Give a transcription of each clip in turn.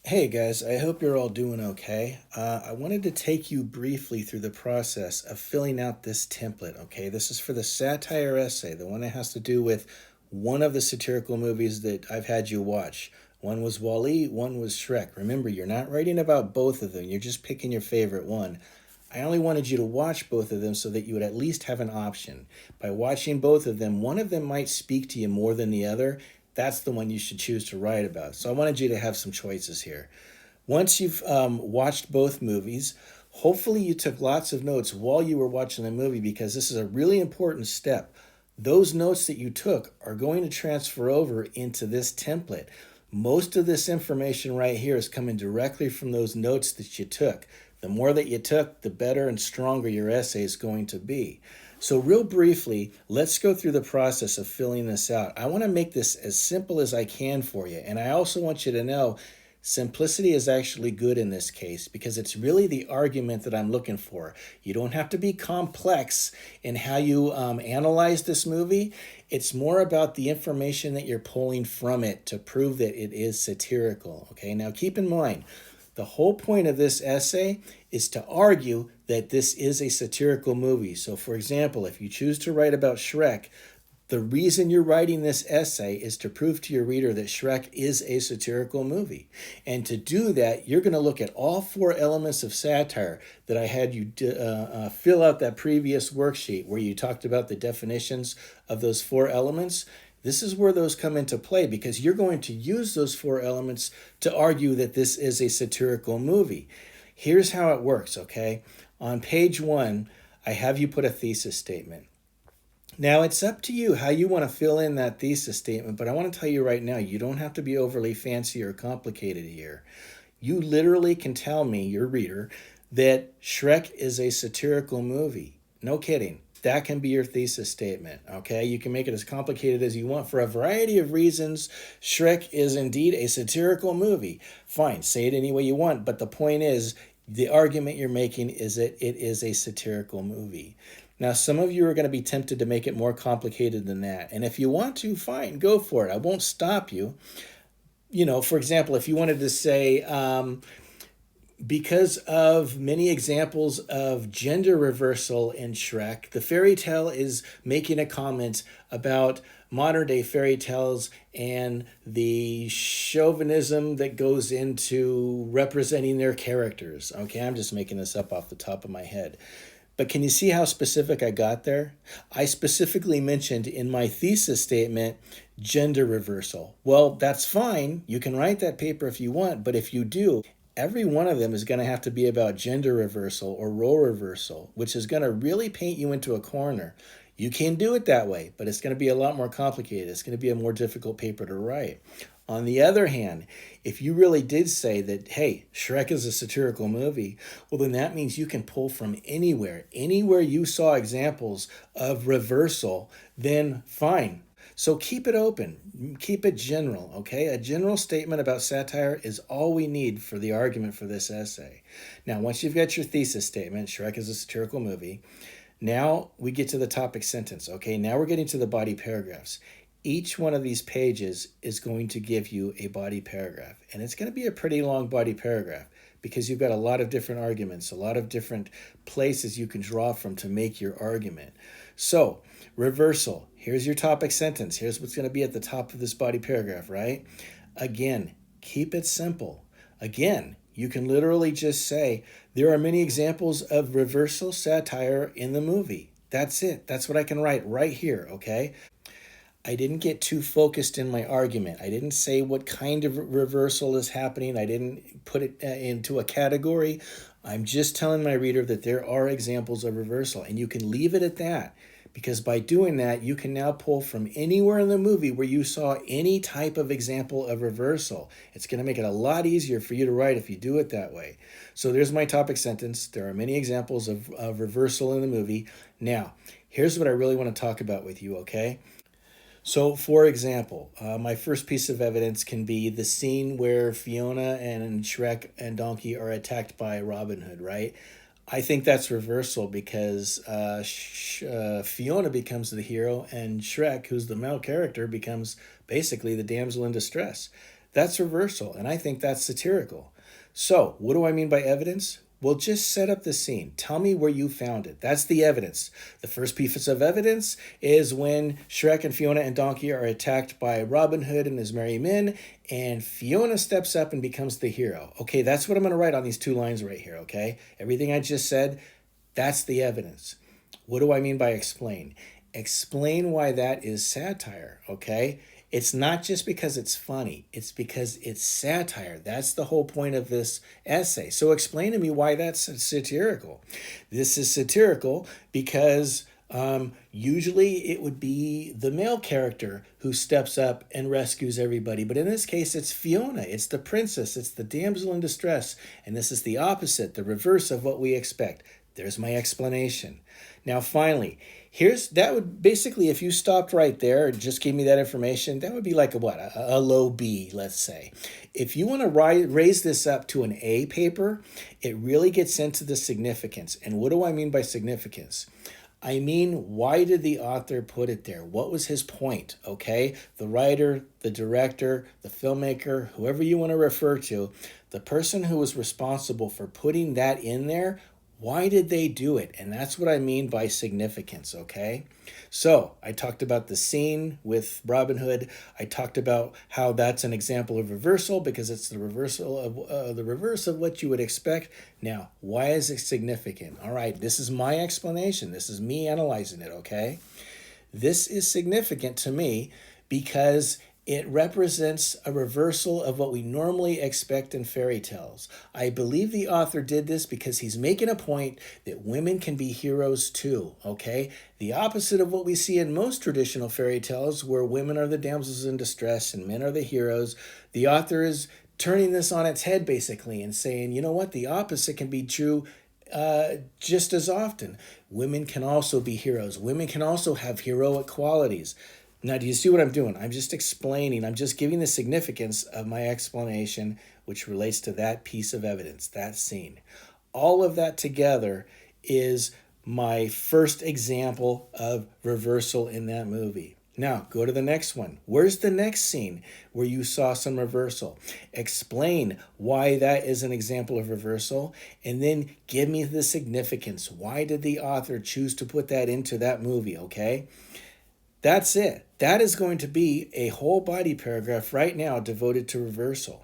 Hey guys, I hope you're all doing okay. I wanted to take you briefly through the process of filling out this template, okay? This is for the satire essay, the one that has to do with one of the satirical movies that I've had you watch. One was Wall-E, one was Shrek. Remember, you're not writing about both of them, you're just picking your favorite one. I only wanted you to watch both of them so that you would at least have an option. By watching both of them, one of them might speak to you more than the other. That's the one you should choose to write about. So I wanted you to have some choices here. Once you've watched both movies, hopefully you took lots of notes while you were watching the movie because this is a really important step. Those notes that you took are going to transfer over into this template. Most of this information right here is coming directly from those notes that you took. The more that you took, the better and stronger your essay is going to be. So, real briefly, let's go through the process of filling this out. I want to make this as simple as I can for you. And I also want you to know simplicity is actually good in this case because it's really the argument that I'm looking for. You don't have to be complex in how you analyze this movie. It's more about the information that you're pulling from it to prove that it is satirical. Okay, now keep in mind, the whole point of this essay is to argue that this is a satirical movie. So, for example, if you choose to write about Shrek, the reason you're writing this essay is to prove to your reader that Shrek is a satirical movie. And to do that, you're going to look at all four elements of satire that I had you fill out that previous worksheet where you talked about the definitions of those four elements. This is where those come into play because you're going to use those four elements to argue that this is a satirical movie. Here's how it works, okay? On page 1, I have you put a thesis statement. Now, it's up to you how you want to fill in that thesis statement, but I want to tell you right now, you don't have to be overly fancy or complicated here. You literally can tell me, your reader, that Shrek is a satirical movie. No kidding. That can be your thesis statement, okay? You can make it as complicated as you want for a variety of reasons. Shrek is indeed a satirical movie. Fine, say it any way you want, but the point is, the argument you're making is that it is a satirical movie. Now, some of you are going to be tempted to make it more complicated than that. And if you want to, fine, go for it. I won't stop you. You know, for example, if you wanted to say, because of many examples of gender reversal in Shrek, the fairy tale is making a comment about modern day fairy tales and the chauvinism that goes into representing their characters. Okay, I'm just making this up off the top of my head. But can you see how specific I got there? I specifically mentioned in my thesis statement gender reversal. Well, that's fine. You can write that paper if you want, but if you do, every one of them is going to have to be about gender reversal or role reversal, which is going to really paint you into a corner. You can do it that way, but it's going to be a lot more complicated. It's going to be a more difficult paper to write. On the other hand, if you really did say that, hey, Shrek is a satirical movie, well, then that means you can pull from anywhere. Anywhere you saw examples of reversal, then fine. So keep it open, keep it general, okay? A general statement about satire is all we need for the argument for this essay. Now, once you've got your thesis statement, Shrek is a satirical movie, now we get to the topic sentence, okay? Now we're getting to the body paragraphs. Each one of these pages is going to give you a body paragraph, and it's going to be a pretty long body paragraph because you've got a lot of different arguments, a lot of different places you can draw from to make your argument. So, reversal. Here's your topic sentence. Here's what's going to be at the top of this body paragraph, right? Again, keep it simple. Again, you can literally just say, there are many examples of reversal satire in the movie. That's it. That's what I can write right here, okay? I didn't get too focused in my argument. I didn't say what kind of reversal is happening. I didn't put it into a category. I'm just telling my reader that there are examples of reversal, and you can leave it at that because by doing that, you can now pull from anywhere in the movie where you saw any type of example of reversal. It's going to make it a lot easier for you to write if you do it that way. So there's my topic sentence. There are many examples of reversal in the movie. Now, here's what I really want to talk about with you, okay? So, for example, my first piece of evidence can be the scene where Fiona and Shrek and Donkey are attacked by Robin Hood, right? I think that's reversal because Fiona becomes the hero and Shrek, who's the male character, becomes basically the damsel in distress. That's reversal, and I think that's satirical. So, what do I mean by evidence? Well, just set up the scene. Tell me where you found it. That's the evidence. The first piece of evidence is when Shrek and Fiona and Donkey are attacked by Robin Hood and his merry men, and Fiona steps up and becomes the hero. Okay, that's what I'm going to write on these 2 lines right here, okay? Everything I just said, that's the evidence. What do I mean by explain? Explain why that is satire, okay? It's not just because it's funny, it's because it's satire. That's the whole point of this essay. So explain to me why that's satirical. This is satirical because usually it would be the male character who steps up and rescues everybody. But in this case, it's Fiona, it's the princess, it's the damsel in distress. And this is the opposite, the reverse of what we expect. There's my explanation. Now, finally, that would basically, if you stopped right there and just gave me that information, that would be like a low B, let's say. If you want to raise this up to an A paper, it really gets into the significance. And what do I mean by significance? I mean, why did the author put it there? What was his point? Okay, the writer, the director, the filmmaker, whoever you want to refer to, the person who was responsible for putting that in there, why did they do it? And that's what I mean by significance, okay? So I talked about the scene with Robin Hood. I talked about how that's an example of reversal because it's the reversal of the reverse of what you would expect. Now, why is it significant? All right, this is my explanation. This is me analyzing it, okay? This is significant to me because it represents a reversal of what we normally expect in fairy tales. I believe the author did this because he's making a point that women can be heroes too, okay? The opposite of what we see in most traditional fairy tales where women are the damsels in distress and men are the heroes. The author is turning this on its head basically and saying, you know what, the opposite can be true just as often. Women can also be heroes. Women can also have heroic qualities. Now, do you see what I'm doing? I'm just explaining. I'm just giving the significance of my explanation, which relates to that piece of evidence, that scene. All of that together is my first example of reversal in that movie. Now, go to the next one. Where's the next scene where you saw some reversal? Explain why that is an example of reversal, and then give me the significance. Why did the author choose to put that into that movie, okay? That's it. That is going to be a whole body paragraph right now devoted to reversal.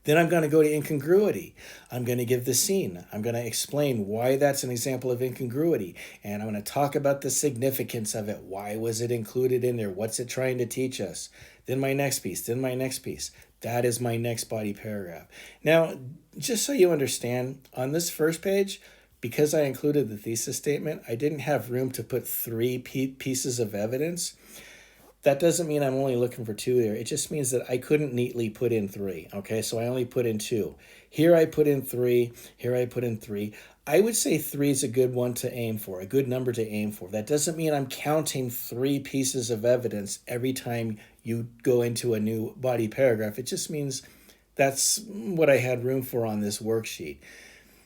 Then I'm going to go to incongruity. I'm going to give the scene. I'm going to explain why that's an example of incongruity. And I'm going to talk about the significance of it. Why was it included in there? What's it trying to teach us? Then my next piece. Then my next piece. That is my next body paragraph. Now, just so you understand, on this first page, because I included the thesis statement, I didn't have room to put 3 pieces of evidence. That doesn't mean I'm only looking for 2 there. It just means that I couldn't neatly put in 3. Okay, so I only put in 2. Here I put in 3. Here I put in 3. I would say 3 is a good one to aim for, a good number to aim for. That doesn't mean I'm counting 3 pieces of evidence every time you go into a new body paragraph. It just means that's what I had room for on this worksheet.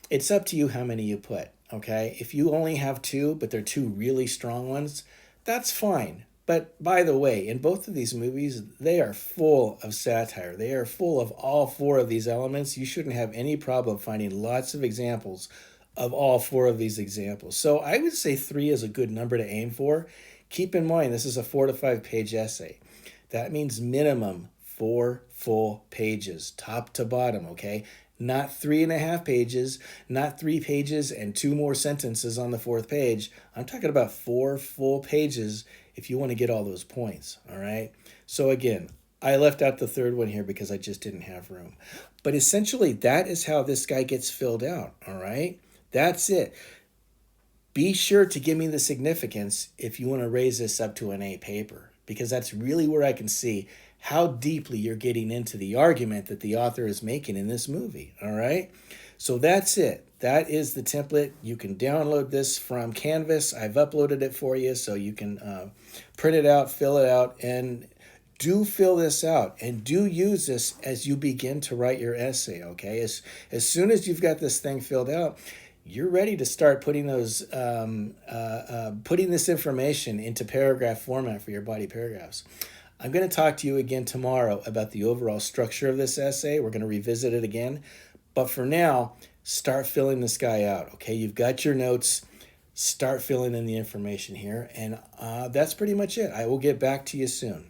It's up to you how many you put, okay? If you only have 2, but they're 2 really strong ones, that's fine. But by the way, in both of these movies, they are full of satire. They are full of all 4 of these elements. You shouldn't have any problem finding lots of examples of all 4 of these examples. So I would say 3 is a good number to aim for. Keep in mind, this is a 4 to 5 page essay. That means minimum 4 full pages, top to bottom, okay? Not 3.5 pages, not 3 pages and 2 more sentences on the 4th page. I'm talking about 4 full pages if you want to get all those points, all right? So again, I left out the 3rd one here because I just didn't have room. But essentially, that is how this guy gets filled out, all right? That's it. Be sure to give me the significance if you want to raise this up to an A paper, because that's really where I can see how deeply you're getting into the argument that the author is making in this movie, all right? So that's it. That is the template. You can download this from Canvas. I've uploaded it for you so you can print it out, fill it out, and do fill this out and do use this as you begin to write your essay, okay? As soon as you've got this thing filled out, you're ready to start putting putting this information into paragraph format for your body paragraphs. I'm going to talk to you again tomorrow about the overall structure of this essay. We're going to revisit it again. But for now, start filling this guy out, okay? You've got your notes. Start filling in the information here. And that's pretty much it. I will get back to you soon.